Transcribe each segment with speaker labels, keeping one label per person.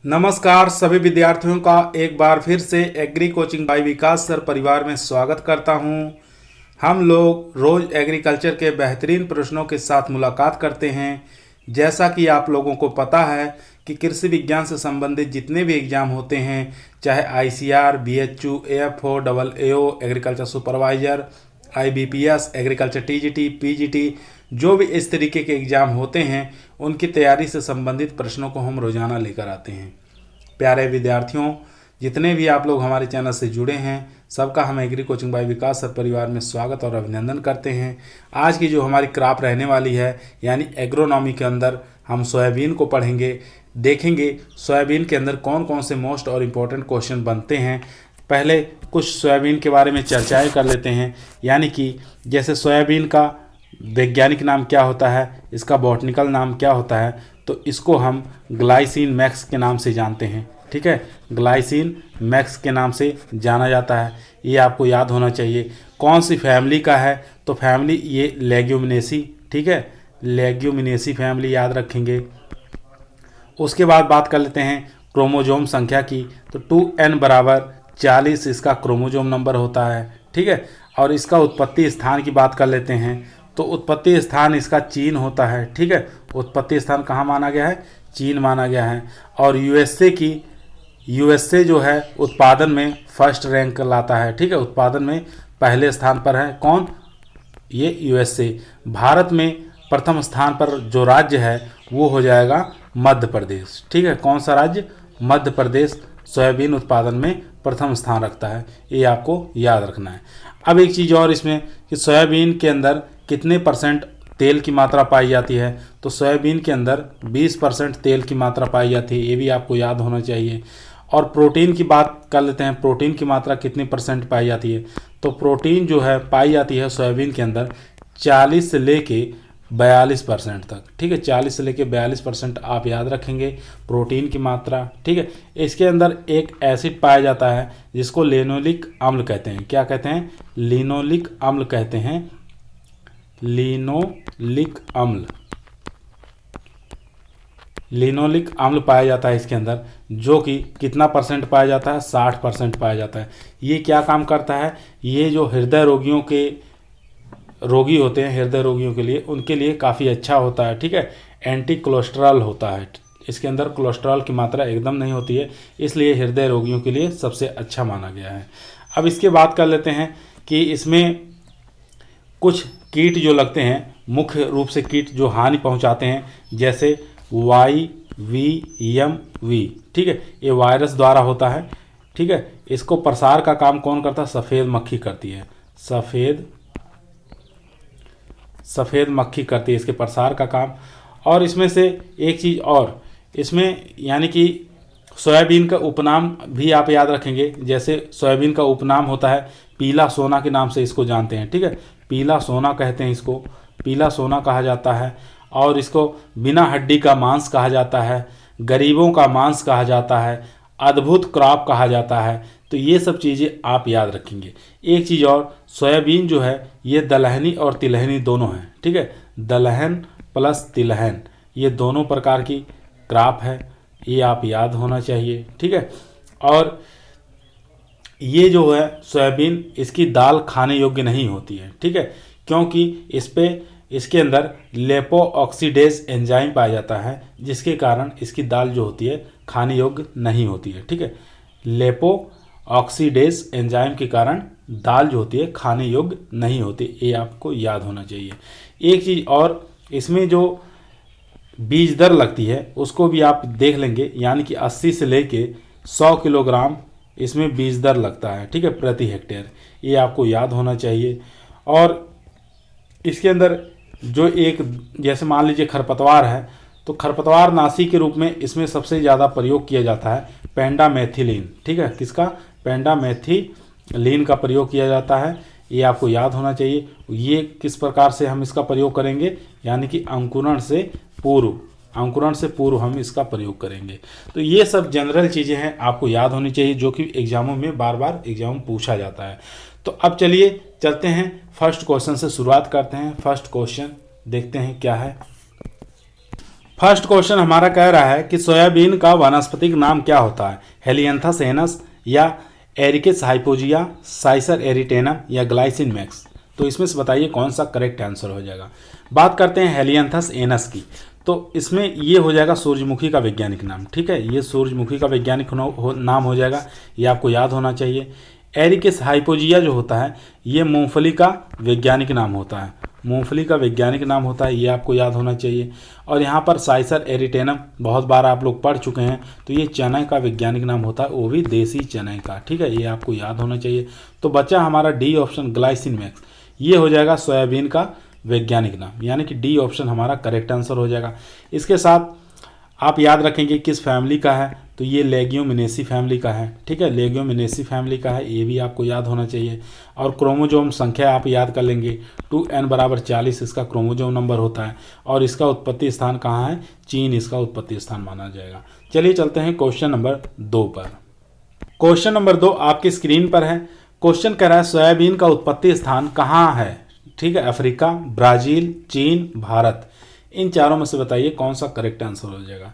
Speaker 1: नमस्कार सभी विद्यार्थियों का एक बार फिर से एग्री कोचिंग बाय विकास सर परिवार में स्वागत करता हूं। हम लोग रोज एग्रीकल्चर के बेहतरीन प्रश्नों के साथ मुलाकात करते हैं। जैसा कि आप लोगों को पता है कि कृषि विज्ञान से संबंधित जितने भी एग्जाम होते हैं, चाहे ICR, BHU, AFO, AO, agriculture supervisor, IBPS, agriculture TGT, PGT, जो भी इस तरीके के एग्ज़ाम होते हैं उनकी तैयारी से संबंधित प्रश्नों को हम रोज़ाना लेकर आते हैं। प्यारे विद्यार्थियों, जितने भी आप लोग हमारे चैनल से जुड़े हैं सबका हम एग्री कोचिंग बाय विकास सर परिवार में स्वागत और अभिनंदन करते हैं। आज की जो हमारी क्रॉप रहने वाली है यानी एग्रोनॉमी के अंदर हम सोयाबीन को पढ़ेंगे, देखेंगे सोयाबीन के अंदर कौन कौन से मोस्ट और इम्पोर्टेंट क्वेश्चन बनते हैं। पहले कुछ सोयाबीन के बारे में चर्चाएँ कर लेते हैं, यानी कि जैसे सोयाबीन का वैज्ञानिक नाम क्या होता है, इसका बॉटनिकल नाम क्या होता है, तो इसको हम ग्लाइसिन मैक्स के नाम से जानते हैं। ठीक है, ग्लाइसिन मैक्स के नाम से जाना जाता है, ये आपको याद होना चाहिए। कौन सी फैमिली का है, तो फैमिली ये लेग्यूमिनेसी, ठीक है, लेग्यूमिनेसी फैमिली याद रखेंगे। उसके बाद बात कर लेते हैं क्रोमोजोम संख्या की, तो 2n बराबर 40 इसका क्रोमोजोम नंबर होता है। ठीक है, और इसका उत्पत्ति स्थान की बात कर लेते हैं, तो उत्पत्ति स्थान इसका चीन होता है। ठीक है, उत्पत्ति स्थान कहाँ माना गया है, चीन माना गया है। और यूएसए जो है उत्पादन में फर्स्ट रैंक लाता है। ठीक है, उत्पादन में पहले स्थान पर है कौन, ये यूएसए। भारत में प्रथम स्थान पर जो राज्य है वो हो जाएगा मध्य प्रदेश। ठीक है, कौन सा राज्य, मध्य प्रदेश सोयाबीन उत्पादन में प्रथम स्थान रखता है, ये आपको याद रखना है। अब एक चीज़ और इसमें कि सोयाबीन के अंदर कितने परसेंट तेल की मात्रा पाई जाती है, तो सोयाबीन के अंदर 20% तेल की मात्रा पाई जाती है, ये भी आपको याद होना चाहिए। और प्रोटीन की बात कर लेते हैं, प्रोटीन की मात्रा कितनी परसेंट पाई जाती है, तो प्रोटीन जो है पाई जाती है सोयाबीन के अंदर 40 से लेके 42% तक। ठीक है, 40 से लेके 42% आप याद रखेंगे प्रोटीन की मात्रा। ठीक है, इसके अंदर एक एसिड पाया जाता है जिसको लिनोलिक अम्ल कहते हैं। क्या कहते हैं, लिनोलिक अम्ल कहते हैं, लिनोलिक अम्ल। लिनोलिक अम्ल पाया जाता है इसके अंदर, जो कि कितना परसेंट पाया जाता है, 60% पाया जाता है। ये क्या काम करता है, ये जो हृदय रोगियों के रोगी होते हैं, हृदय रोगियों के लिए, उनके लिए काफ़ी अच्छा होता है। ठीक है, एंटी कोलेस्ट्रॉल होता है, इसके अंदर कोलेस्ट्रॉल की मात्रा एकदम नहीं होती है, इसलिए हृदय रोगियों के लिए सबसे अच्छा माना गया है। अब इसके बात कर लेते हैं कि इसमें कुछ कीट जो लगते हैं, मुख्य रूप से कीट जो हानि पहुंचाते हैं, जैसे YVMV। ठीक है, ये वायरस द्वारा होता है। ठीक है, इसको प्रसार का काम कौन करता है, सफ़ेद मक्खी करती है, सफ़ेद मक्खी करती है इसके प्रसार का काम। और इसमें से एक चीज़ और, इसमें यानी कि सोयाबीन का उपनाम भी आप याद रखेंगे। जैसे सोयाबीन का उपनाम होता है पीला सोना के नाम से इसको जानते हैं। ठीक है, पीला सोना कहते हैं इसको, पीला सोना कहा जाता है। और इसको बिना हड्डी का मांस कहा जाता है, गरीबों का मांस कहा जाता है, अद्भुत क्रॉप कहा जाता है। तो ये सब चीज़ें आप याद रखेंगे। एक चीज़ और, सोयाबीन जो है ये दलहनी और तिलहनी दोनों हैं। ठीक है, दलहन प्लस तिलहन, ये दोनों प्रकार की क्रॉप है, ये आप याद होना चाहिए। ठीक है, और ये जो है सोयाबीन, इसकी दाल खाने योग्य नहीं होती है। ठीक है, क्योंकि इसके अंदर लेपो ऑक्सीडेज एंजाइम पाया जाता है, जिसके कारण इसकी दाल जो होती है खाने योग्य नहीं होती है। ठीक है, लेपो ऑक्सीडेज एंजाइम के कारण दाल जो होती है खाने योग्य नहीं होती, ये आपको याद होना चाहिए। एक चीज़ और, इसमें जो बीज दर लगती है उसको भी आप देख लेंगे, यानी कि 80 से लेके 100 किलोग्राम इसमें बीज दर लगता है। ठीक है, प्रति हेक्टेयर, ये आपको याद होना चाहिए। और इसके अंदर जो एक, जैसे मान लीजिए खरपतवार है, तो खरपतवार नाशी के रूप में इसमें सबसे ज़्यादा प्रयोग किया जाता है पेंडामेथिलीन। ठीक है, किसका, पेंडामेथिलीन का प्रयोग किया जाता है, ये आपको याद होना चाहिए। ये किस प्रकार से हम इसका प्रयोग करेंगे, यानी कि अंकुरण से पूर्व हम इसका प्रयोग करेंगे। तो ये सब जनरल चीज़ें हैं, आपको याद होनी चाहिए, जो कि एग्जामों में बार बार एग्जाम पूछा जाता है। तो अब चलिए चलते हैं, फर्स्ट क्वेश्चन से शुरुआत करते हैं। फर्स्ट क्वेश्चन देखते हैं क्या है। फर्स्ट क्वेश्चन हमारा कह रहा है कि सोयाबीन का वानस्पतिक नाम क्या होता है, हेलियंथस एनस या एरिकेस हाइपोजिया, साइसर एरिटेनम या ग्लाइसिन मैक्स। तो इसमें से बताइए कौन सा करेक्ट आंसर हो जाएगा। बात करते हैं हेलियंथस एनस की, तो इसमें ये हो जाएगा सूरजमुखी का वैज्ञानिक नाम। ठीक है, ये सूरजमुखी का वैज्ञानिक नाम हो जाएगा, ये आपको याद होना चाहिए। एरिकेस हाइपोजिया जो होता है ये मूंगफली का वैज्ञानिक नाम होता है, मूंगफली का वैज्ञानिक नाम होता है, ये आपको याद होना चाहिए। और यहाँ पर साइसर एरिटेनम बहुत बार आप लोग पढ़ चुके हैं, तो ये चना का वैज्ञानिक नाम होता है, वो भी देसी चने का। ठीक है, ये आपको याद होना चाहिए। तो बचा हमारा डी ऑप्शन ग्लाइसिन मैक्स, ये हो जाएगा सोयाबीन का वैज्ञानिक नाम, यानी कि डी ऑप्शन हमारा करेक्ट आंसर हो जाएगा। इसके साथ आप याद रखेंगे किस फैमिली का है, तो ये लेग्यूमिनेसी फैमिली का है। ठीक है, लेग्यूमिनेसी फैमिली का है, ये भी आपको याद होना चाहिए। और क्रोमोजोम संख्या आप याद कर लेंगे, 2n = 40 इसका क्रोमोजोम नंबर होता है। और इसका उत्पत्ति स्थान कहाँ है, चीन इसका उत्पत्ति स्थान माना जाएगा। चलिए चलते हैं क्वेश्चन नंबर 2 पर। क्वेश्चन नंबर 2 आपकी स्क्रीन पर है। क्वेश्चन कह रहा है सोयाबीन का उत्पत्ति स्थान कहाँ है। ठीक है, अफ्रीका, ब्राज़ील, चीन, भारत, इन चारों में से बताइए कौन सा करेक्ट आंसर हो जाएगा।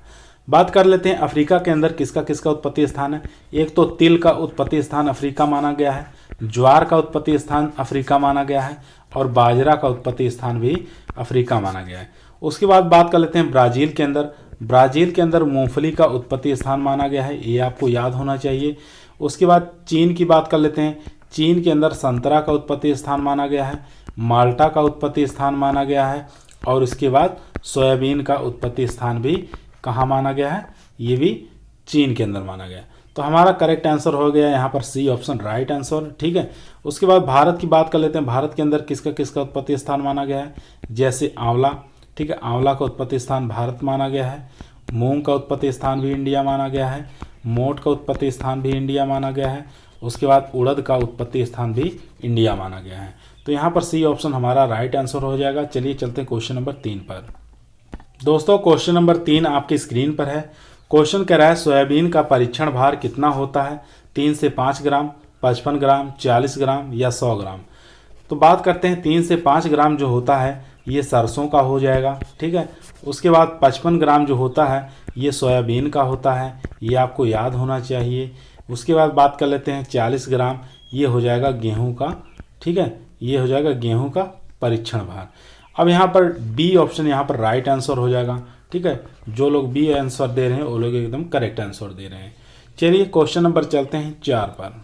Speaker 1: बात कर लेते हैं अफ्रीका के अंदर किसका किसका उत्पत्ति स्थान है। एक तो तिल का उत्पत्ति स्थान अफ्रीका माना गया है, ज्वार का उत्पत्ति स्थान अफ्रीका माना गया है, और बाजरा का उत्पत्ति स्थान भी अफ्रीका माना गया है। उसके बाद बात कर लेते हैं ब्राज़ील के अंदर। ब्राज़ील के अंदर मूंगफली का उत्पत्ति स्थान माना गया है, ये आपको याद होना चाहिए। उसके बाद चीन की बात कर लेते हैं। चीन के अंदर संतरा का उत्पत्ति स्थान माना गया है, माल्टा का उत्पत्ति स्थान माना गया है, और उसके बाद सोयाबीन का उत्पत्ति स्थान भी कहाँ माना गया है, ये भी चीन के अंदर माना गया। तो हमारा करेक्ट आंसर हो गया यहाँ पर सी ऑप्शन राइट आंसर। ठीक है, उसके बाद भारत की बात कर लेते हैं। भारत के अंदर किसका किसका उत्पत्ति स्थान माना गया है, जैसे आंवला। ठीक है, आंवला का उत्पत्ति स्थान भारत माना गया है। मूंग का उत्पत्ति स्थान भी इंडिया माना गया है। मोठ का उत्पत्ति स्थान भी इंडिया माना गया है। उसके बाद उड़द का उत्पत्ति स्थान भी इंडिया माना गया है। तो यहाँ पर सी ऑप्शन हमारा राइट आंसर हो जाएगा। चलिए चलते हैं क्वेश्चन नंबर 3 पर। दोस्तों क्वेश्चन नंबर 3 आपकी स्क्रीन पर है। क्वेश्चन कह रहा है सोयाबीन का परीक्षण भार कितना होता है, 3 से 5 ग्राम, 55 ग्राम, 40 ग्राम या 100 ग्राम। तो बात करते हैं 3 से 5 ग्राम जो होता है ये सरसों का हो जाएगा। ठीक है, उसके बाद 55 ग्राम जो होता है ये सोयाबीन का होता है, ये आपको याद होना चाहिए। उसके बाद बात कर लेते हैं 40 ग्राम, ये हो जाएगा गेहूं का। ठीक है, ये हो जाएगा गेहूं का परीक्षण भार। अब यहाँ पर बी ऑप्शन यहाँ पर राइट आंसर हो जाएगा। ठीक है, जो लोग बी आंसर दे रहे हैं वो लोग एकदम करेक्ट आंसर दे रहे हैं। चलिए क्वेश्चन नंबर चलते हैं 4 पर।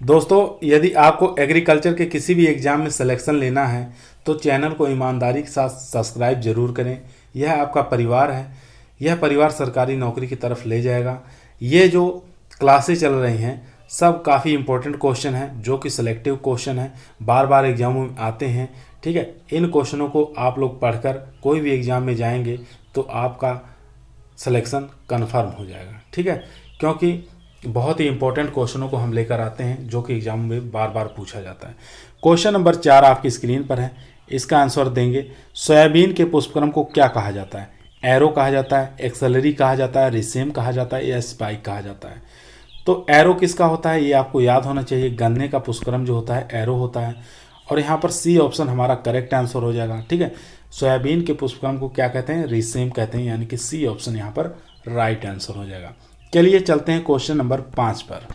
Speaker 1: दोस्तों यदि आपको एग्रीकल्चर के किसी भी एग्जाम में सिलेक्शन लेना है तो चैनल को ईमानदारी के साथ सब्सक्राइब जरूर करें। यह आपका परिवार है, यह परिवार सरकारी नौकरी की तरफ ले जाएगा। ये जो क्लासेस चल रही हैं सब काफ़ी इंपॉर्टेंट क्वेश्चन हैं, जो कि सिलेक्टिव क्वेश्चन है, बार बार एग्जामों में आते हैं। ठीक है, इन क्वेश्चनों को आप लोग पढ़कर कोई भी एग्ज़ाम में जाएंगे तो आपका सिलेक्शन कन्फर्म हो जाएगा। ठीक है, क्योंकि बहुत ही इंपॉर्टेंट क्वेश्चनों को हम लेकर आते हैं जो कि एग्जाम में बार बार पूछा जाता है। क्वेश्चन नंबर 4 आपकी स्क्रीन पर है, इसका आंसर देंगे। सोयाबीन के पुष्पक्रम को क्या कहा जाता है, एरो कहा जाता है, एक्सेलरी कहा जाता है, रिसेम कहा जाता है या स्पाइक कहा जाता है। तो एरो किसका होता है ये आपको याद होना चाहिए। गन्ने का पुष्पक्रम जो होता है एरो होता है, और यहाँ पर सी ऑप्शन हमारा करेक्ट आंसर हो जाएगा। ठीक है, सोयाबीन के पुष्पक्रम को क्या कहते हैं, रिसेम कहते हैं, यानी कि सी ऑप्शन यहाँ पर राइट आंसर हो जाएगा। चलिए चलते हैं क्वेश्चन नंबर 5 पर।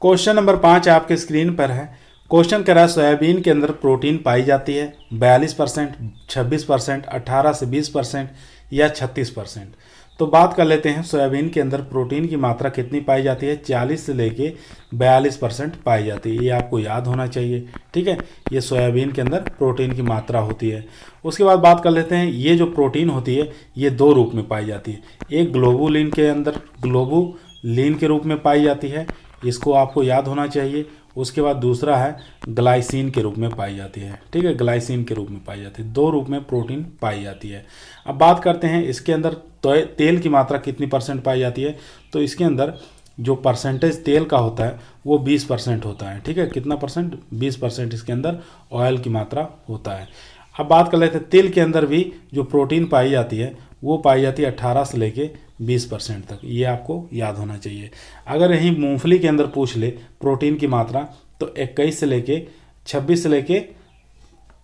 Speaker 1: क्वेश्चन नंबर 5 आपके स्क्रीन पर है। क्वेश्चन कह रहा है सोयाबीन के अंदर प्रोटीन पाई जाती है 42%, 26%, 18 से 20% या 36%। तो बात कर लेते हैं सोयाबीन के अंदर प्रोटीन की मात्रा कितनी पाई जाती है, 40 से लेके 42% पाई जाती है, ये आपको याद होना चाहिए। ठीक है, ये सोयाबीन के अंदर प्रोटीन की मात्रा होती है। उसके बाद बात कर लेते हैं ये जो प्रोटीन होती है ये 2 रूप में पाई जाती है। एक ग्लोबुलिन के अंदर ग्लोबुलिन के रूप में पाई जाती है, इसको आपको याद होना चाहिए। उसके बाद दूसरा है ग्लाइसिन के रूप में पाई जाती है। ठीक है, ग्लाइसिन के रूप में पाई जाती है, 2 रूप में प्रोटीन पाई जाती है। अब बात करते हैं इसके अंदर तेल की मात्रा कितनी % पाई जाती है। तो इसके अंदर जो परसेंटेज तेल का होता है वो 20% होता है। ठीक है, कितना %, 20% इसके अंदर ऑयल की मात्रा होता है। अब बात कर लेते हैं तिल के अंदर भी जो प्रोटीन पाई जाती है वो पाई जाती है 18 से लेके 20% तक, ये आपको याद होना चाहिए। अगर यही मूंगफली के अंदर पूछ ले प्रोटीन की मात्रा तो 21 से लेके 26 से लेके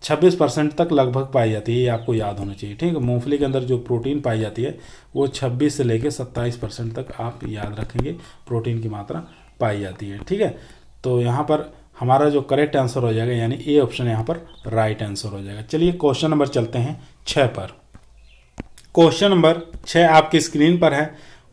Speaker 1: 26% तक लगभग पाई जाती है, ये आपको याद होना चाहिए। ठीक है, मूंगफली के अंदर जो प्रोटीन पाई जाती है वो 26 से लेकर 27% तक आप याद रखेंगे प्रोटीन की मात्रा पाई जाती है। ठीक है, तो यहाँ पर हमारा जो करेक्ट आंसर हो जाएगा यानी ए ऑप्शन यहाँ पर राइट आंसर हो जाएगा। चलिए क्वेश्चन नंबर चलते हैं 6 पर। क्वेश्चन नंबर 6 आपकी स्क्रीन पर है।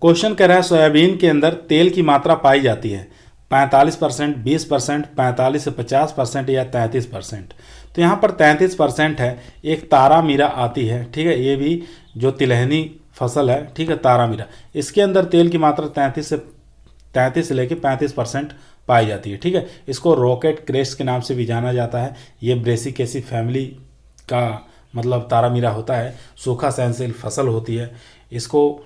Speaker 1: क्वेश्चन कह रहा है सोयाबीन के अंदर तेल की मात्रा पाई जाती है 45%, 20%, 45 से 50% या 33%। तो यहाँ पर 33% है। एक तारा मीरा आती है, ठीक है, ये भी जो तिलहनी फसल है, ठीक है, तारा मीरा, इसके अंदर तेल की मात्रा 33 से लेकर 35% पाई जाती है। ठीक है, इसको रॉकेट क्रेस्ट के नाम से भी जाना जाता है। ये ब्रेसिकेसी फैमिली का मतलब तारा मीरा होता है, सूखा सहनशील फसल होती है। इसको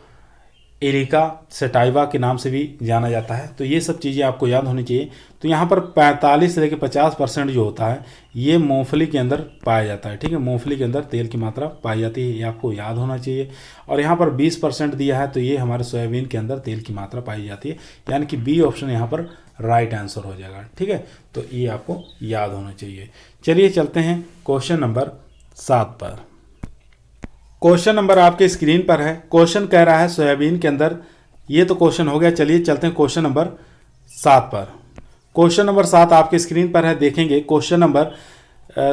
Speaker 1: एरिका सेटाइवा के नाम से भी जाना जाता है। तो ये सब चीज़ें आपको याद होनी चाहिए। तो यहाँ पर 45 से लेकर 50% जो होता है ये मूंगफली के अंदर पाया जाता है। ठीक है, मूंगफली के अंदर तेल की मात्रा पाई जाती है, ये आपको याद होना चाहिए। और यहाँ पर 20% दिया है, तो ये हमारे सोयाबीन के अंदर तेल की मात्रा पाई जाती है, यानी कि बी ऑप्शन यहाँ पर राइट आंसर हो जाएगा। ठीक है, तो ये आपको याद होना चाहिए। चलिए चलते हैं क्वेश्चन नंबर 7 पर। क्वेश्चन नंबर आपके स्क्रीन पर है। क्वेश्चन कह रहा है सोयाबीन के अंदर, ये तो क्वेश्चन हो गया। चलिए चलते हैं क्वेश्चन नंबर 7 पर। क्वेश्चन नंबर 7 आपके स्क्रीन पर है, देखेंगे। क्वेश्चन नंबर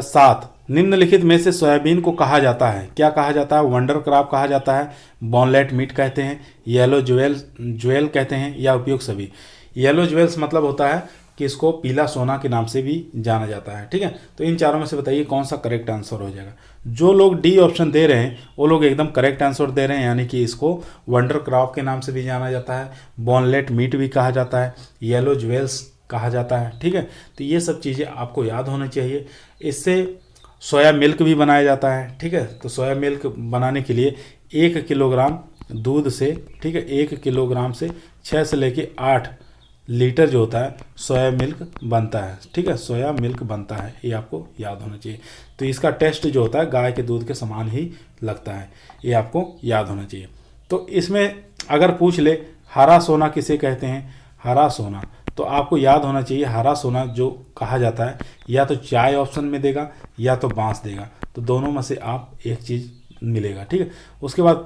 Speaker 1: 7, निम्नलिखित में से सोयाबीन को कहा जाता है, क्या कहा जाता है? वंडर क्रॉप कहा जाता है, बोनलेट मीट कहते हैं, येलो ज्वेल कहते हैं, या उपयुक्त सभी। येलो ज्वेल्स मतलब होता है कि इसको पीला सोना के नाम से भी जाना जाता है। ठीक है, तो इन चारों में से बताइए कौन सा करेक्ट आंसर हो जाएगा। जो लोग डी ऑप्शन दे रहे हैं वो लोग एकदम करेक्ट आंसर दे रहे हैं, यानी कि इसको वंडर क्रॉप के नाम से भी जाना जाता है, बोनलेट मीट भी कहा जाता है, येलो ज्वेल्स कहा जाता है। ठीक है, तो ये सब चीज़ें आपको याद होनी चाहिए। इससे सोया मिल्क भी बनाया जाता है। ठीक है, तो सोया मिल्क बनाने के लिए 1 किलोग्राम दूध से, ठीक है, 1 किलोग्राम से 6 से लेके 8 लीटर जो होता है सोया मिल्क बनता है। ठीक है, सोया मिल्क बनता है, ये आपको याद होना चाहिए। तो इसका टेस्ट जो होता है गाय के दूध के समान ही लगता है, ये आपको याद होना चाहिए। तो इसमें अगर पूछ ले हरा सोना किसे कहते हैं, हरा सोना, तो आपको याद होना चाहिए हरा सोना जो कहा जाता है या तो चाय ऑप्शन में देगा या तो बांस देगा, तो दोनों में से आप एक चीज़ मिलेगा। ठीक है, उसके बाद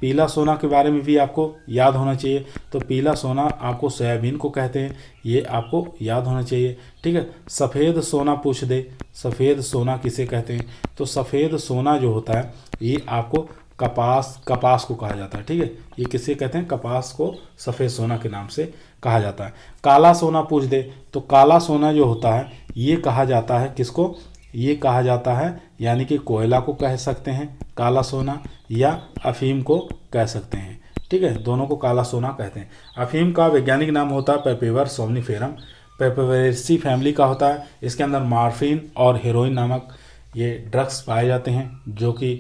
Speaker 1: पीला सोना के बारे में भी आपको याद होना चाहिए। तो पीला सोना आपको सोयाबीन को कहते हैं, ये आपको याद होना चाहिए। ठीक है, सफ़ेद सोना पूछ दे, सफ़ेद सोना किसे कहते हैं, तो सफ़ेद सोना जो होता है ये आपको कपास को कहा जाता है। ठीक है, ये किसे कहते हैं, कपास को सफ़ेद सोना के नाम से कहा जाता है। काला सोना पूछ दे, तो काला सोना जो होता है ये कहा जाता है किसको, ये कहा जाता है यानी कि कोयला को कह सकते हैं काला सोना, या अफीम को कह सकते हैं। ठीक है, दोनों को काला सोना कहते हैं। अफीम का वैज्ञानिक नाम होता है पेपेवर सोमनीफेरम, पेपेवेरेसी फैमिली का होता है। इसके अंदर मॉर्फिन और हेरोइन नामक ये ड्रग्स पाए जाते हैं, जो कि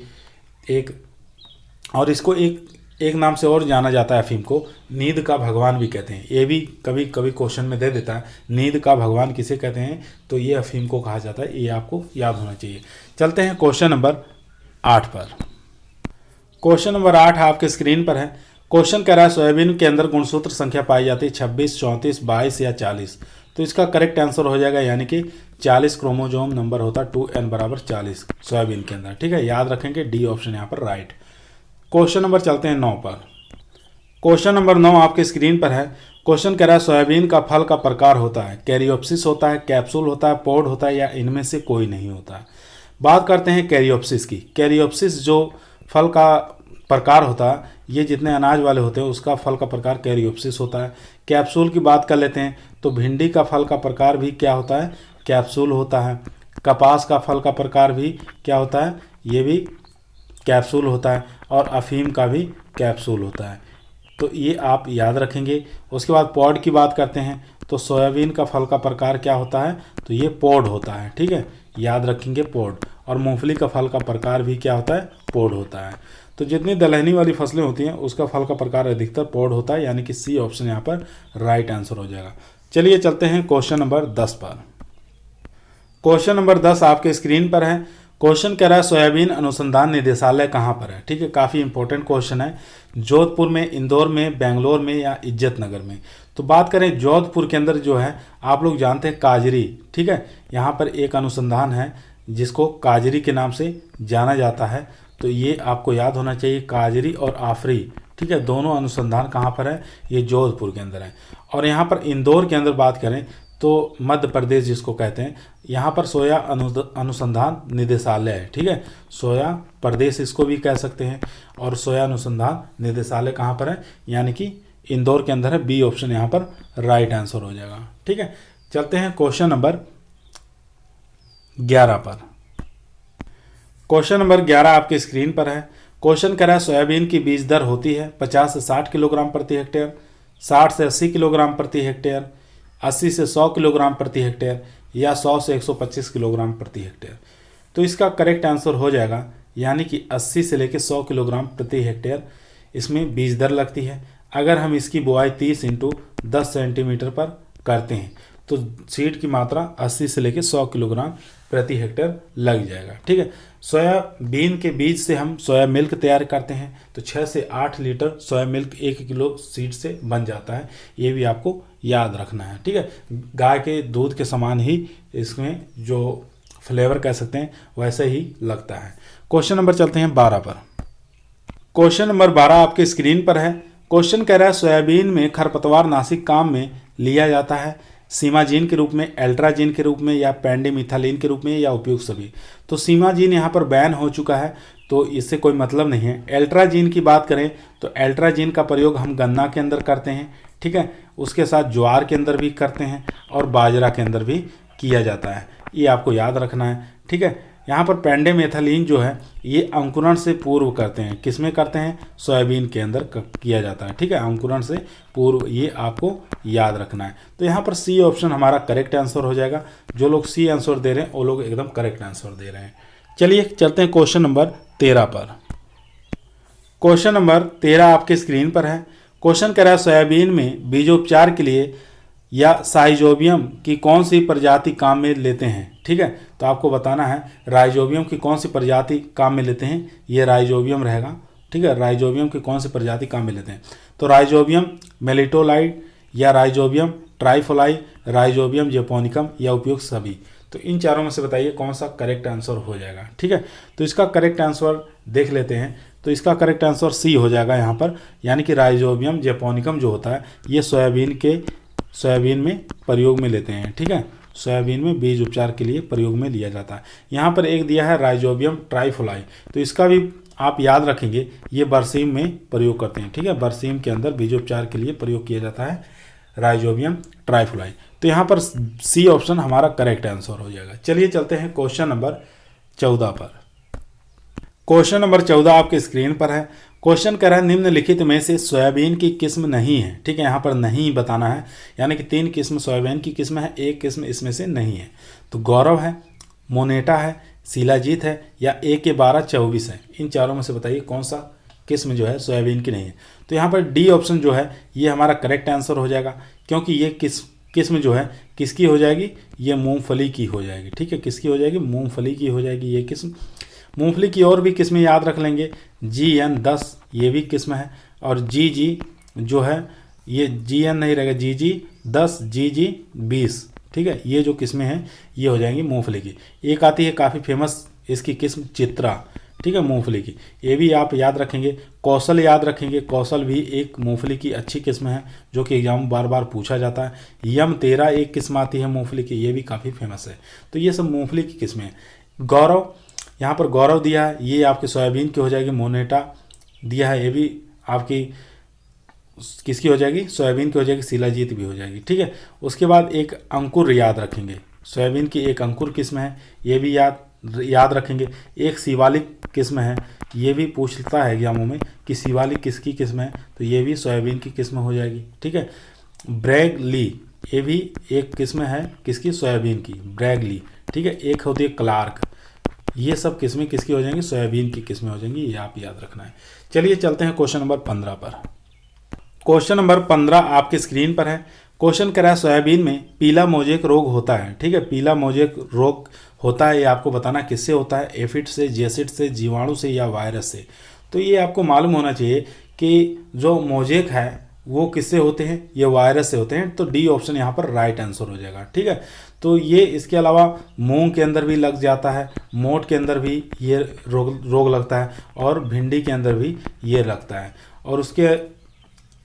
Speaker 1: इसको एक नाम से और जाना जाता है। अफीम को नींद का भगवान भी कहते हैं, ये भी कभी कभी क्वेश्चन में दे देता है, नींद का भगवान किसे कहते हैं, तो ये अफीम को कहा जाता है, ये आपको याद होना चाहिए। चलते हैं क्वेश्चन नंबर 8 पर। क्वेश्चन नंबर 8 आपके स्क्रीन पर है। क्वेश्चन कह रहा है सोयाबीन के अंदर गुणसूत्र संख्या पाई जाती है 26, 34, 22 या 40। तो इसका करेक्ट आंसर हो जाएगा यानी कि 40 क्रोमोजोम नंबर होता है 2n बराबर 40 सोयाबीन के अंदर। ठीक है, याद रखेंगे डी ऑप्शन यहाँ पर राइट। क्वेश्चन नंबर चलते हैं 9 पर। क्वेश्चन नंबर 9 आपके स्क्रीन पर है। क्वेश्चन कह रहा है सोयाबीन का फल का प्रकार होता है, कैरियोप्सिस होता है, कैप्सूल होता है, पॉड होता है, या इनमें से कोई नहीं होता है। बात करते हैं कैरियोप्सिस की। कैरियोप्सिस जो फल का प्रकार होता है, ये जितने अनाज वाले होते हैं उसका फल का प्रकार कैरियोप्सिस होता है। कैप्सूल की बात कर लेते हैं तो भिंडी का फल का प्रकार भी क्या होता है, कैप्सूल होता है। कपास का फल का प्रकार भी क्या होता है, ये भी कैप्सूल होता है। और अफीम का भी कैप्सूल होता है, तो ये आप याद रखेंगे। उसके बाद पॉड की बात करते हैं तो सोयाबीन का फल का प्रकार क्या होता है, तो ये पॉड होता है। ठीक है, याद रखेंगे पॉड। और मूंगफली का फल का प्रकार भी क्या होता है, पॉड होता है। तो जितनी दलहनी वाली फसलें होती हैं उसका फल का प्रकार अधिकतर पॉड होता है, यानी कि सी ऑप्शन यहाँ पर राइट आंसर हो जाएगा। चलिए चलते हैं क्वेश्चन नंबर 10 पर। क्वेश्चन नंबर 10 आपके स्क्रीन पर है। क्वेश्चन कह रहा है सोयाबीन अनुसंधान निदेशालय कहाँ पर है। ठीक है, काफ़ी इंपॉर्टेंट क्वेश्चन है। जोधपुर में, इंदौर में, बेंगलोर में, या इज्जतनगर में। तो बात करें जोधपुर के अंदर जो है आप लोग जानते हैं काजरी। ठीक है, यहाँ पर एक अनुसंधान है जिसको काजरी के नाम से जाना जाता है। तो ये आपको याद होना चाहिए, काजरी और आफरी, ठीक है, दोनों अनुसंधान कहाँ पर है, ये जोधपुर के अंदर है। और यहाँ पर इंदौर के अंदर बात करें तो मध्य प्रदेश जिसको कहते हैं, यहाँ पर सोया अनुसंधान निदेशालय है, ठीक है, सोया प्रदेश इसको भी कह सकते हैं। और सोया अनुसंधान निदेशालय कहाँ पर है, यानी कि इंदौर के अंदर है। बी ऑप्शन यहाँ पर राइट आंसर हो जाएगा, ठीक है। चलते हैं क्वेश्चन नंबर 11 पर। क्वेश्चन नंबर 11 आपके स्क्रीन पर है। क्वेश्चन कह रहा है सोयाबीन की बीज दर होती है 50 से 60 किलोग्राम प्रति हेक्टेयर, 60 से 80 किलोग्राम प्रति हेक्टेयर, 80 से 100 किलोग्राम प्रति हेक्टेयर, या 100 से 125 किलोग्राम प्रति हेक्टेयर। तो इसका करेक्ट आंसर हो जाएगा यानी कि 80 से लेकर 100 किलोग्राम प्रति हेक्टेयर इसमें बीज दर लगती है। अगर हम इसकी बुआई 30 × 10 सेंटीमीटर पर करते हैं तो सीड की मात्रा 80 से लेकर 100 किलोग्राम प्रति हेक्टेयर लग जाएगा, ठीक है। सोयाबीन के बीज से हम सोया मिल्क तैयार करते हैं तो 6 से 8 litre soya milk 1 kilo seed से बन जाता है, ये भी आपको याद रखना है, ठीक है। गाय के दूध के समान ही इसमें जो फ्लेवर कह सकते हैं वैसे ही लगता है। क्वेश्चन नंबर चलते हैं 12 पर। क्वेश्चन नंबर 12 आपके स्क्रीन पर है। क्वेश्चन कह रहा है सोयाबीन में खरपतवार नाशक काम में लिया जाता है सीमाजीन के रूप में, एल्ट्राजीन के रूप में, या पेंडिमिथालिन के रूप में, या उपयुक्त सभी। तो सीमाजीन यहाँ पर बैन हो चुका है तो इससे कोई मतलब नहीं है। एल्ट्राजीन की बात करें तो एल्ट्राजीन का प्रयोग हम गन्ना के अंदर करते हैं, ठीक है, उसके साथ ज्वार के अंदर भी करते हैं और बाजरा के अंदर भी किया जाता है, ये आपको याद रखना है, ठीक है। यहाँ पर पेंडिमिथालिन जो है ये अंकुरण से पूर्व करते हैं, किस में करते हैं, सोयाबीन के अंदर किया जाता है, ठीक है, अंकुरण से पूर्व, ये आपको याद रखना है। तो यहाँ पर सी ऑप्शन हमारा करेक्ट आंसर हो जाएगा। जो लोग सी आंसर दे रहे हैं वो लोग एकदम करेक्ट आंसर दे रहे हैं। चलिए चलते हैं क्वेश्चन नंबर 13 पर। क्वेश्चन नंबर 13 आपके स्क्रीन पर है। क्वेश्चन कह रहा है सोयाबीन में बीजोपचार के लिए या साइजोबियम की कौन सी प्रजाति काम में लेते हैं, ठीक है। तो आपको बताना है राइजोबियम की कौन सी प्रजाति काम में लेते हैं, ये राइजोबियम रहेगा, ठीक है। राइजोबियम की कौन सी प्रजाति काम में लेते हैं, तो राइजोबियम मेलिटोलाइड, या राइजोबियम ट्राइफोलाई, राइजोबियम जेपोनिकम, या उपयुक्त सभी। तो इन चारों में से बताइए कौन सा करेक्ट आंसर हो जाएगा, ठीक है। तो इसका करेक्ट आंसर देख लेते हैं। तो इसका करेक्ट आंसर सी हो जाएगा यहाँ पर, यानी कि राइजोबियम जेपोनिकम जो होता है ये सोयाबीन में प्रयोग में लेते हैं, ठीक है। सोयाबीन में बीज उपचार के लिए प्रयोग में लिया जाता है। यहाँ पर एक दिया है राइजोबियम ट्राइफोलाई, तो इसका भी आप याद रखेंगे, ये बरसीम में प्रयोग करते हैं, ठीक है। बरसीम के अंदर बीजोपचार के लिए प्रयोग किया जाता है राइजोबियम ट्राइफोलाई। तो यहाँ पर सी ऑप्शन हमारा करेक्ट आंसर हो जाएगा। चलिए चलते हैं क्वेश्चन नंबर 14 पर। क्वेश्चन नंबर 14 आपके स्क्रीन पर है। क्वेश्चन कह रहा है निम्नलिखित में से सोयाबीन की किस्म नहीं है, ठीक है, यहाँ पर नहीं बताना है, यानी कि 3 किस्म सोयाबीन की किस्म है, एक किस्म इसमें से नहीं है। तो गौरव है, मोनेटा है, शिलाजीत है, या AK1224 है। इन चारों में से बताइए कौन सा किस्म जो है सोयाबीन की नहीं है। तो यहाँ पर डी ऑप्शन जो है ये हमारा करेक्ट आंसर हो जाएगा, क्योंकि ये किस्म जो है किसकी हो जाएगी, ये मूंगफली की हो जाएगी, ठीक है। किसकी हो जाएगी, मूंगफली की हो जाएगी ये किस्म। मूंगफली की और भी किस्में याद रख लेंगे, GN10 ये भी किस्म है, और GG जो है ये GN नहीं रहेगा, GG10 GG20, ठीक है। ये जो किस्में हैं ये हो जाएंगी मूंगफली की। एक आती है काफ़ी फेमस इसकी किस्म चित्रा, ठीक है, मूंगफली की, ये भी आप याद रखेंगे। कौशल याद रखेंगे, कौशल भी एक मूंगफली की अच्छी किस्म है जो कि एग्जाम में बार बार पूछा जाता है। यम13 एक किस्म आती है मूंगफली की, ये भी काफ़ी फेमस है। तो ये सब मूंगफली की किस्में हैं। गौरव, यहाँ पर गौरव दिया है, ये आपकी सोयाबीन की हो जाएगी। मोनेटा दिया है, ये भी आपकी किसकी हो जाएगी, सोयाबीन की हो जाएगी। शिलाजीत भी हो जाएगी, ठीक है। उसके बाद एक अंकुर याद रखेंगे, सोयाबीन की एक अंकुर किस्म है, ये भी याद रखेंगे। एक शिवालिक किस्म है, ये भी पूछता है एग्जामों में कि शिवालिक किसकी किस्म है, तो ये भी सोयाबीन की किस्म हो जाएगी, ठीक है। ब्रैग ली, ये भी एक किस्म है किसकी, सोयाबीन की, ब्रैग ली, ठीक है। एक होती है क्लार्क, ये सब किस्में किसकी हो जाएंगी, सोयाबीन की किस्में हो जाएंगी, ये आप याद रखना है। चलिए चलते हैं क्वेश्चन नंबर 15 पर। क्वेश्चन नंबर 15 आपके स्क्रीन पर है। क्वेश्चन कह रहा है सोयाबीन में पीला मोजेक रोग होता है, ठीक है। पीला मोजेक रोग होता है, ये आपको बताना किससे होता है, एफिड से, जेसिड से, जीवाणु से, या वायरस से। तो ये आपको मालूम होना चाहिए कि जो मोजेक है वो किससे होते हैं, ये वायरस से होते हैं। तो डी ऑप्शन यहाँ पर राइट आंसर हो जाएगा। ठीक है, तो ये इसके अलावा मूंग के अंदर भी लग जाता है, मोट के अंदर भी ये रोग लगता है, और भिंडी के अंदर भी ये लगता है। और उसके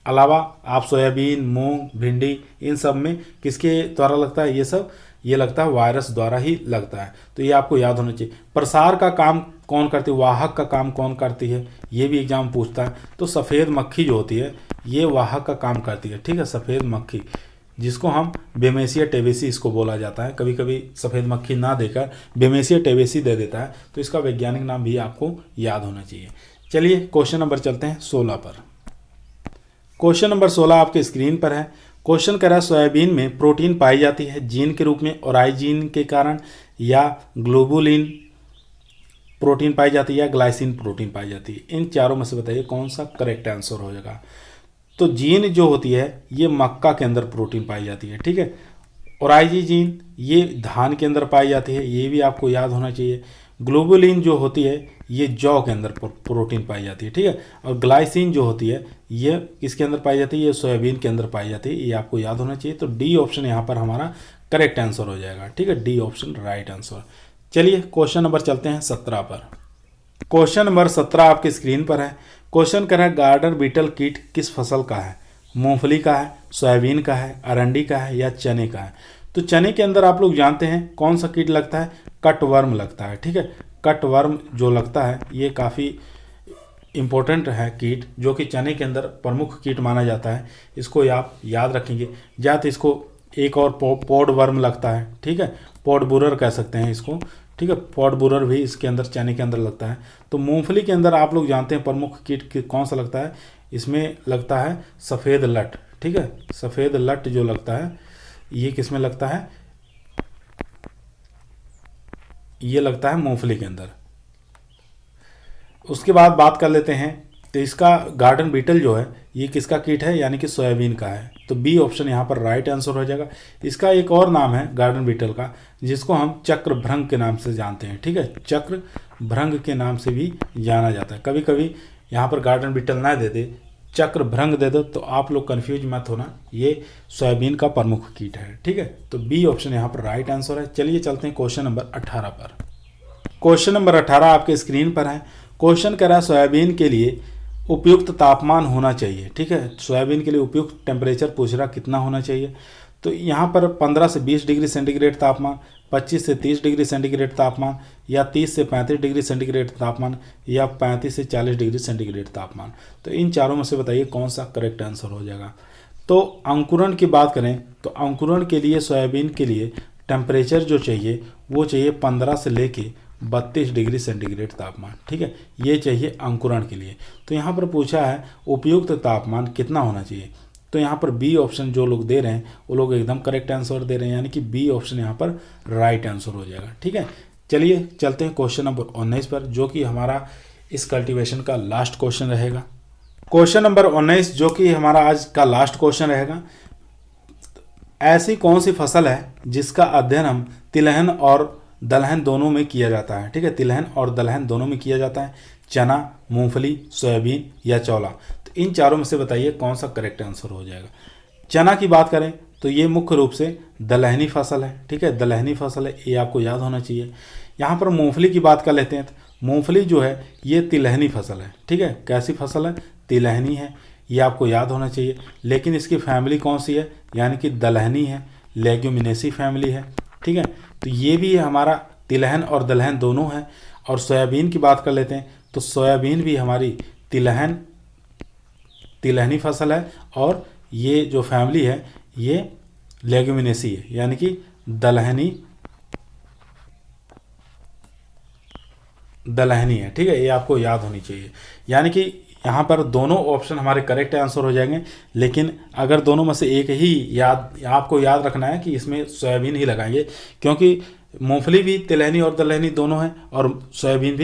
Speaker 1: अलावा आप सोयाबीन, मूंग, भिंडी, इन सब में किसके द्वारा लगता है, ये सब ये लगता है वायरस द्वारा ही लगता है। तो ये आपको याद होना चाहिए। प्रसार का काम कौन करती है, वाहक का काम कौन करती है, ये भी एग्जाम पूछता है। तो सफ़ेद मक्खी जो होती है ये वाहक का काम करती है। ठीक है, सफ़ेद मक्खी, जिसको हम बेमेसिया टेबेसी इसको बोला जाता है। कभी कभी सफ़ेद मक्खी ना देकर बेमेसिया टेबेसी दे देता है, तो इसका वैज्ञानिक नाम भी आपको याद होना चाहिए। चलिए क्वेश्चन नंबर चलते हैं 16 पर। क्वेश्चन नंबर 16 आपके स्क्रीन पर है। क्वेश्चन कह रहा है सोयाबीन में प्रोटीन पाई जाती है जीन के रूप में ओराइजीन के कारण, या ग्लोबुलिन प्रोटीन पाई जाती है, या ग्लाइसिन प्रोटीन पाई जाती है। इन चारों में से बताइए कौन सा करेक्ट आंसर हो जाएगा। तो जीन जो होती है ये मक्का के अंदर प्रोटीन पाई जाती है। ठीक है, ओराइजी जीन ये धान के अंदर पाई जाती है, ये भी आपको याद होना चाहिए। ग्लोबुलिन जो होती है ये जौ के अंदर प्रोटीन पाई जाती है। ठीक है, और ग्लाइसिन जो होती है ये किसके अंदर पाई जाती है, ये सोयाबीन के अंदर पाई जाती है, ये आपको याद होना चाहिए। तो डी ऑप्शन यहाँ पर हमारा करेक्ट आंसर हो जाएगा। ठीक है, डी ऑप्शन राइट आंसर। चलिए क्वेश्चन नंबर चलते हैं 17 पर। क्वेश्चन नंबर 17 आपकी स्क्रीन पर है। क्वेश्चन कर रहा है गार्डर बीटल कीट किस फसल का है, मूंगफली का है, सोयाबीन का है, अरंडी का है, या चने का है। तो चने के अंदर आप लोग जानते हैं कौन सा कीट लगता है, कटवर्म लगता है। ठीक है, कटवर्म जो लगता है ये काफ़ी इम्पोर्टेंट है कीट, जो कि चने के अंदर प्रमुख कीट माना जाता है। इसको आप याद रखेंगे। या तो इसको एक और पॉड वर्म लगता है। ठीक है, पॉड बुरर कह सकते हैं इसको। ठीक है, पॉड बुरर भी इसके अंदर चने के अंदर लगता है। तो मूंगफली के अंदर आप लोग जानते हैं प्रमुख कीट कौन सा लगता है, इसमें लगता है सफ़ेद लट। ठीक है, सफ़ेद लट जो लगता है ये किस में लगता है, ये लगता है मूंगफली के अंदर। उसके बाद बात कर लेते हैं, तो इसका गार्डन बीटल जो है ये किसका कीट है, यानी कि सोयाबीन का है। तो बी ऑप्शन यहाँ पर राइट आंसर हो जाएगा। इसका एक और नाम है गार्डन बीटल का, जिसको हम चक्र भृंग के नाम से जानते हैं। ठीक है, चक्र भृंग के नाम से भी जाना जाता है। कभी कभी यहाँ पर गार्डन बीटल ना दे दे, चक्र भृंग दे दो, तो आप लोग कन्फ्यूज मत होना, ये सोयाबीन का प्रमुख कीट है। ठीक है, तो बी ऑप्शन यहाँ पर राइट आंसर है। चलिए चलते हैं क्वेश्चन नंबर 18 पर। क्वेश्चन नंबर 18 आपके स्क्रीन पर है। क्वेश्चन कह रहा है सोयाबीन के लिए उपयुक्त तापमान होना चाहिए। ठीक है, सोयाबीन के लिए उपयुक्त टेम्परेचर पूछ रहा कितना होना चाहिए। तो यहाँ पर 15 से 20 डिग्री सेंटीग्रेड तापमान, 25 से 30 डिग्री सेंटीग्रेड तापमान, या 30 से 35 डिग्री सेंटीग्रेड तापमान, या 35 से 40 डिग्री सेंटीग्रेड तापमान। तो इन चारों में से बताइए कौन सा करेक्ट आंसर हो जाएगा। तो अंकुरण की बात करें तो अंकुरण के लिए सोयाबीन के लिए टेम्परेचर जो चाहिए वो चाहिए 15 से लेके 32 डिग्री सेंटीग्रेड तापमान। ठीक है, ये चाहिए अंकुरण के लिए। तो यहाँ पर पूछा है उपयुक्त तापमान कितना होना चाहिए। तो यहाँ पर बी ऑप्शन जो लोग दे रहे हैं वो लोग एकदम करेक्ट आंसर दे रहे हैं, यानी कि बी ऑप्शन यहाँ पर राइट आंसर हो जाएगा। ठीक है, चलिए चलते हैं क्वेश्चन नंबर 19 पर, जो कि हमारा इस कल्टीवेशन का लास्ट क्वेश्चन रहेगा। क्वेश्चन नंबर 19 जो कि हमारा आज का लास्ट क्वेश्चन रहेगा। ऐसी कौन सी फसल है जिसका अध्ययन हम तिलहन और दलहन दोनों में किया जाता है। ठीक है, तिलहन और दलहन दोनों में किया जाता है। चना, मूंगफली, सोयाबीन या चौला। तो इन चारों में से बताइए कौन सा करेक्ट आंसर हो जाएगा। चना की बात करें तो ये मुख्य रूप से दलहनी फसल है। ठीक है, दलहनी फसल है, ये आपको याद होना चाहिए। यहाँ पर मूंगफली की बात कर लेते हैं तो मूंगफली जो है ये तिलहनी फसल है। ठीक है, कैसी फसल है, तिलहनी है, ये आपको याद होना चाहिए। लेकिन इसकी फैमिली कौन सी है, यानी कि दलहनी है, लेग्यूमिनेसी फैमिली है। ठीक है, तो ये भी हमारा तिलहन और दलहन दोनों है। और सोयाबीन की बात कर लेते हैं तो सोयाबीन भी हमारी तिलहनी फसल है, और ये जो फैमिली है ये लेग्यूमिनेसी है, यानी कि दलहनी है। ठीक है, ये आपको याद होनी चाहिए। यानी कि यहाँ पर दोनों ऑप्शन हमारे करेक्ट आंसर हो जाएंगे। लेकिन अगर दोनों में से एक ही आपको याद रखना है कि इसमें सोयाबीन ही लगाएंगे, क्योंकि मूंगफली भी तिलहनी और दलहनी दोनों है, और सोयाबीन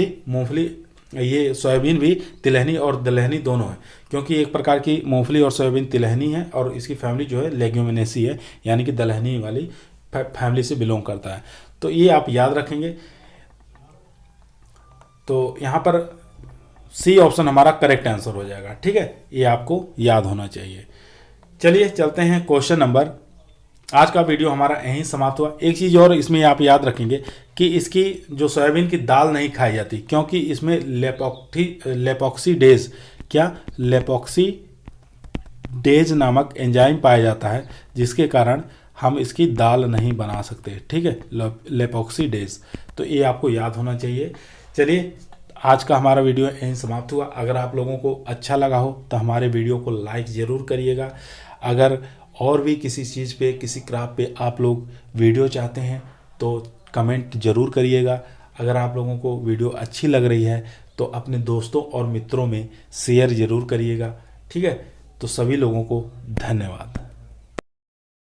Speaker 1: भी तिलहनी और दलहनी दोनों है। क्योंकि एक प्रकार की मूंगफली और सोयाबीन तिलहनी है, और इसकी फैमिली जो है लेग्यूमिनेसी है, यानी कि दलहनी वाली फैमिली से बिलोंग करता है। तो ये आप याद रखेंगे। तो यहाँ पर सी ऑप्शन हमारा करेक्ट आंसर हो जाएगा। ठीक है, ये आपको याद होना चाहिए। चलिए चलते हैं क्वेश्चन नंबर। आज का वीडियो हमारा यहीं समाप्त हुआ। एक चीज़ और इसमें आप याद रखेंगे कि इसकी जो सोयाबीन की दाल नहीं खाई जाती, क्योंकि इसमें लेपोक्सीडेज लेपोक्सीडेज नामक एंजाइम पाया जाता है, जिसके कारण हम इसकी दाल नहीं बना सकते। ठीक है, लेपोक्सीडेज, तो ये आपको याद होना चाहिए। चलिए आज का हमारा वीडियो यहीं समाप्त हुआ। अगर आप लोगों को अच्छा लगा हो तो हमारे वीडियो को लाइक ज़रूर करिएगा। अगर और भी किसी चीज़ पे, किसी क्राफ्ट पे आप लोग वीडियो चाहते हैं तो कमेंट ज़रूर करिएगा। अगर आप लोगों को वीडियो अच्छी लग रही है तो अपने दोस्तों और मित्रों में शेयर ज़रूर करिएगा। ठीक है, तो सभी लोगों को धन्यवाद।